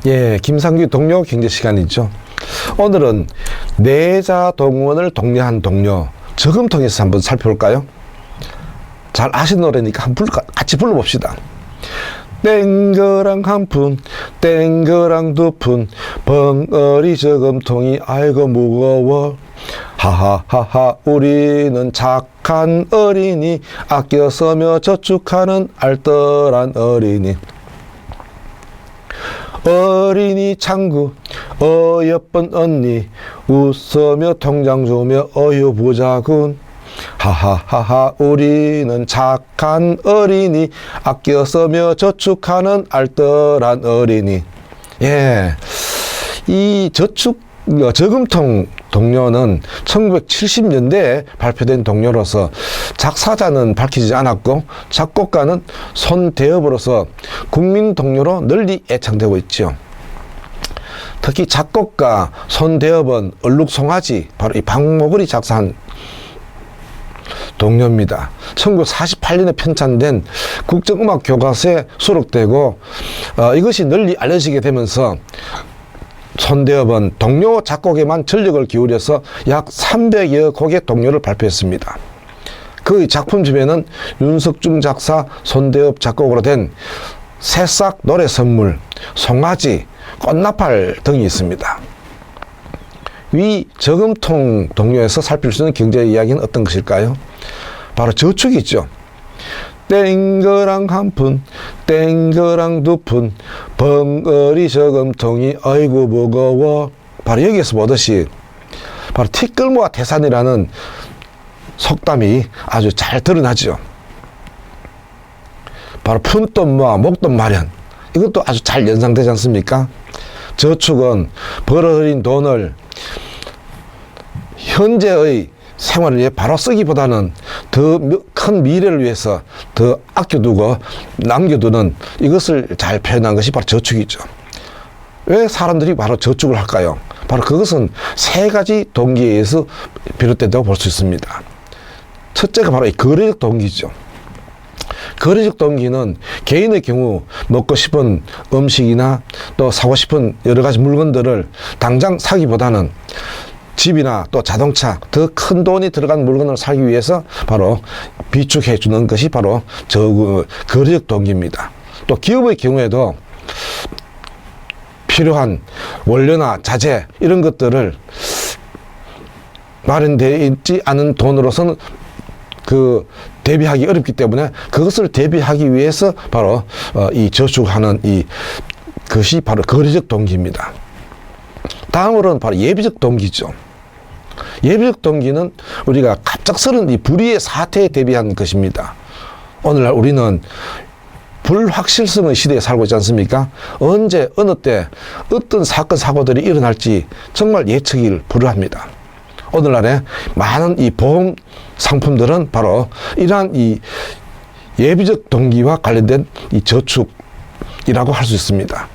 예, 김상규 동료 경제 시간이죠. 오늘은 내자 동원을 독려한 동료 저금통에서 한번 살펴볼까요? 잘 아시는 노래니까 한번 같이 불러봅시다. 땡그랑 한 푼, 땡그랑 두 푼, 벙어리 저금통이 아이고 무거워. 하하하하 우리는 착한 어린이, 아껴 쓰며 저축하는 알뜰한 어린이. 어린이 창구 어여쁜 언니, 웃으며 통장 주며 어유 부자군. 하하하하 우리는 착한 어린이, 아껴 쓰며 저축하는 알뜰한 어린이. 예, 이 저금통 동요는 1970년대에 발표된 동요로서 작사자는 밝히지 않았고 작곡가는 손대엽으로서 국민 동요로 널리 애창되고 있죠. 특히 작곡가 손대엽은 얼룩송아지, 바로 이 박목을이 작사한 동요입니다. 1948년에 편찬된 국정음악 교과서에 수록되고 이것이 널리 알려지게 되면서 손대엽은 동요 작곡에만 전력을 기울여서 약 300여 곡의 동요를 발표했습니다. 그 작품 중에는 윤석중 작사, 손대엽 작곡으로 된 새싹 노래 선물, 송아지, 꽃나팔 등이 있습니다. 위 저금통 동요에서 살필 수 있는 경제 이야기는 어떤 것일까요? 바로 저축이죠. 땡그랑 한 푼, 땡그랑 두 푼, 벙어리 저금통이 아이고 무거워. 바로 여기에서 보듯이 바로 티끌모아 태산이라는 속담이 아주 잘 드러나죠. 바로 푼돈 모아 목돈 마련, 이것도 아주 잘 연상되지 않습니까? 저축은 벌어들인 돈을 현재의 생활을 위해 바로 쓰기보다는 더 큰 미래를 위해서 더 아껴두고 남겨두는, 이것을 잘 표현한 것이 바로 저축이죠. 왜 사람들이 바로 저축을 할까요? 바로 그것은 세 가지 동기에 의해서 비롯된다고 볼 수 있습니다. 첫째가 바로 이 거래적 동기죠. 거래적 동기는 개인의 경우 먹고 싶은 음식이나 또 사고 싶은 여러 가지 물건들을 당장 사기보다는 집이나 또 자동차, 더 큰 돈이 들어간 물건을 사기 위해서 바로 비축해 주는 것이 바로 거래적 동기입니다. 또 기업의 경우에도 필요한 원료나 자재 이런 것들을 마련되어 있지 않은 돈으로서는 대비하기 어렵기 때문에 그것을 대비하기 위해서 바로 이 저축하는 것이 바로 거래적 동기입니다. 다음으로는 바로 예비적 동기죠. 예비적 동기는 우리가 갑작스런 이 불의의 사태에 대비한 것입니다. 오늘날 우리는 불확실성의 시대에 살고 있지 않습니까? 언제 어느 때 어떤 사건 사고들이 일어날지 정말 예측이 불허합니다. 오늘날에 많은 이 보험 상품들은 바로 이러한 이 예비적 동기와 관련된 이 저축이라고 할 수 있습니다.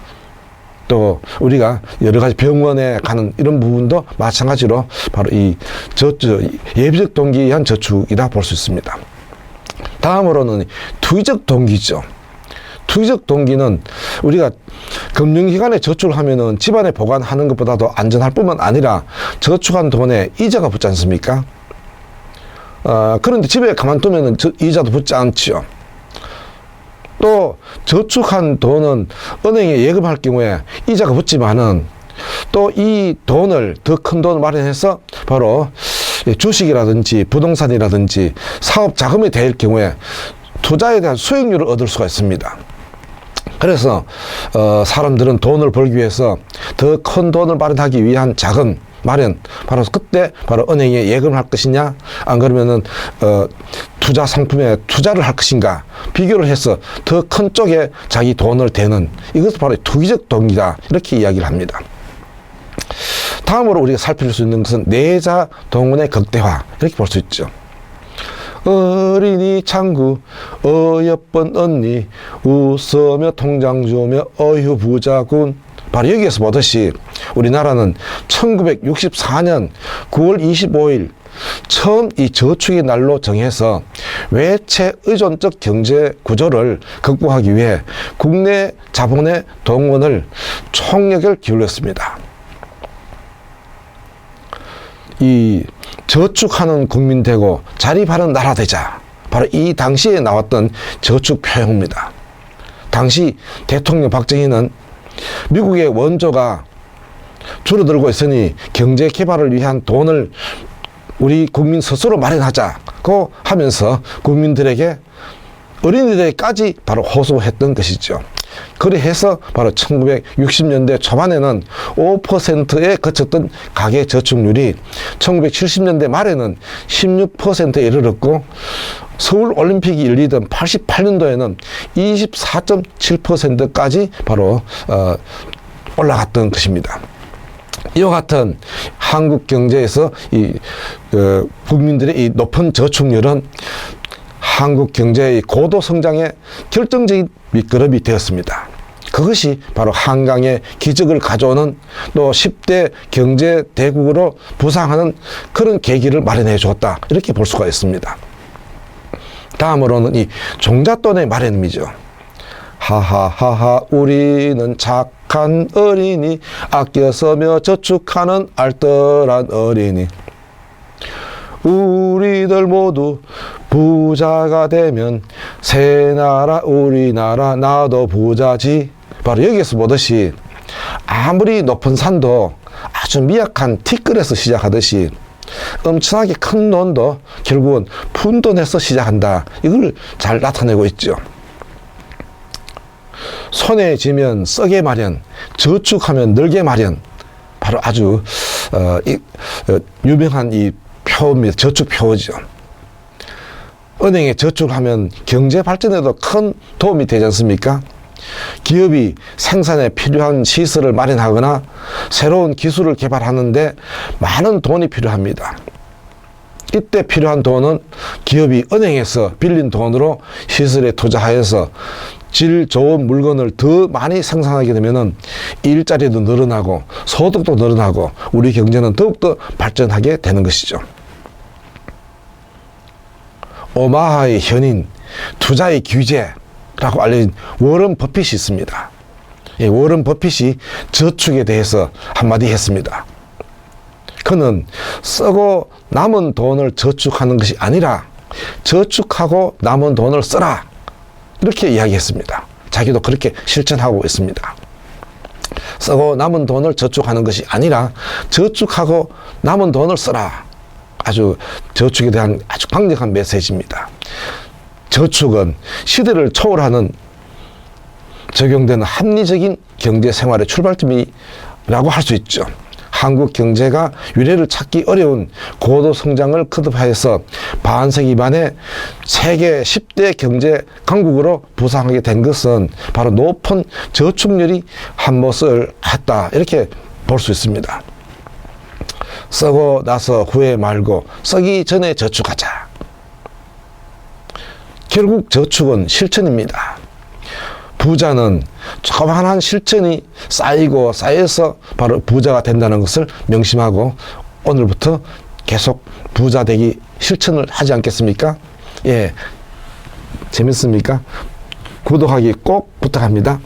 또 우리가 여러 가지 병원에 가는 이런 부분도 마찬가지로 바로 이 예비적 동기에 의한 저축이라 볼 수 있습니다. 다음으로는 투기적 동기죠. 투기적 동기는 우리가 금융기관에 저축을 하면은 집안에 보관하는 것보다도 안전할 뿐만 아니라 저축한 돈에 이자가 붙지 않습니까? 그런데 집에 가만두면은 이자도 붙지 않지요. 또 저축한 돈은 은행에 예금할 경우에 이자가 붙지만은 또 이 돈을 더 큰 돈을 마련해서 바로 주식이라든지 부동산이라든지 사업 자금이 될 경우에 투자에 대한 수익률을 얻을 수가 있습니다. 그래서 사람들은 돈을 벌기 위해서 더 큰 돈을 마련하기 위한 자금 마련, 바로 그때 바로 은행에 예금을 할 것이냐, 안 그러면은 투자 상품에 투자를 할 것인가 비교를 해서 더 큰 쪽에 자기 돈을 대는, 이것은 바로 투기적 동기다, 이렇게 이야기를 합니다. 다음으로 우리가 살필 수 있는 것은 내자 동원의 극대화, 이렇게 볼 수 있죠. 어린이 창구 어여쁜 언니, 웃으며 통장 주며 어휴 부자군. 바로 여기에서 보듯이 우리나라는 1964년 9월 25일 처음 이 저축의 날로 정해서 외채 의존적 경제 구조를 극복하기 위해 국내 자본의 동원을 총력을 기울였습니다. 이 저축하는 국민 되고 자립하는 나라 되자. 바로 이 당시에 나왔던 저축 표현입니다. 당시 대통령 박정희는 미국의 원조가 줄어들고 있으니 경제 개발을 위한 돈을 우리 국민 스스로 마련하자고 하면서 국민들에게 어린이들에게까지 바로 호소했던 것이죠. 그래서 바로 1960년대 초반에는 5%에 그쳤던 가계 저축률이 1970년대 말에는 16%에 이르렀고 서울 올림픽이 열리던 88년도에는 24.7%까지 바로 올라갔던 것입니다. 이와 같은 한국 경제에서 국민들의 이 높은 저축률은 한국 경제의 고도 성장에 결정적인 밑거름이 되었습니다. 그것이 바로 한강의 기적을 가져오는 또 10대 경제 대국으로 부상하는 그런 계기를 마련해 주었다. 이렇게 볼 수가 있습니다. 다음으로는 이 종잣돈의 마련이죠. 하하하하 우리는 착한 어린이 아껴 쓰며 저축하는 알뜰한 어린이 우리들 모두 부자가 되면 새 나라 우리나라 나도 부자지. 바로 여기에서 보듯이 아무리 높은 산도 아주 미약한 티끌에서 시작하듯이 엄청나게 큰 돈도 결국은 푼돈에서 시작한다. 이걸 잘 나타내고 있죠. 손에 쥐면 썩게 마련, 저축하면 늘게 마련. 바로 아주 유명한 이 표입니다. 저축 표죠. 은행에 저축하면 경제 발전에도 큰 도움이 되지 않습니까? 기업이 생산에 필요한 시설을 마련하거나 새로운 기술을 개발하는데 많은 돈이 필요합니다. 이때 필요한 돈은 기업이 은행에서 빌린 돈으로 시설에 투자하여서 질 좋은 물건을 더 많이 생산하게 되면 일자리도 늘어나고 소득도 늘어나고 우리 경제는 더욱더 발전하게 되는 것이죠. 오마하의 현인, 투자의 규제라고 알려진 워런 버핏이 있습니다. 워런 버핏이 저축에 대해서 한마디 했습니다. 그는 쓰고 남은 돈을 저축하는 것이 아니라 저축하고 남은 돈을 써라. 이렇게 이야기했습니다. 자기도 그렇게 실천하고 있습니다. 쓰고 남은 돈을 저축하는 것이 아니라 저축하고 남은 돈을 써라. 아주 저축에 대한 아주 강력한 메시지입니다. 저축은 시대를 초월하는 적용되는 합리적인 경제 생활의 출발점이라고 할 수 있죠. 한국 경제가 유례를 찾기 어려운 고도 성장을 거듭하여서 반세기 만에 세계 10대 경제 강국으로 부상하게 된 것은 바로 높은 저축률이 한 몫을 했다. 이렇게 볼 수 있습니다. 쓰고 나서 후회 말고 쓰기 전에 저축하자. 결국 저축은 실천입니다. 부자는 조그마한 실천이 쌓이고 쌓여서 바로 부자가 된다는 것을 명심하고 오늘부터 계속 부자 되기 실천을 하지 않겠습니까? 예, 재밌습니까? 구독하기 꼭 부탁합니다.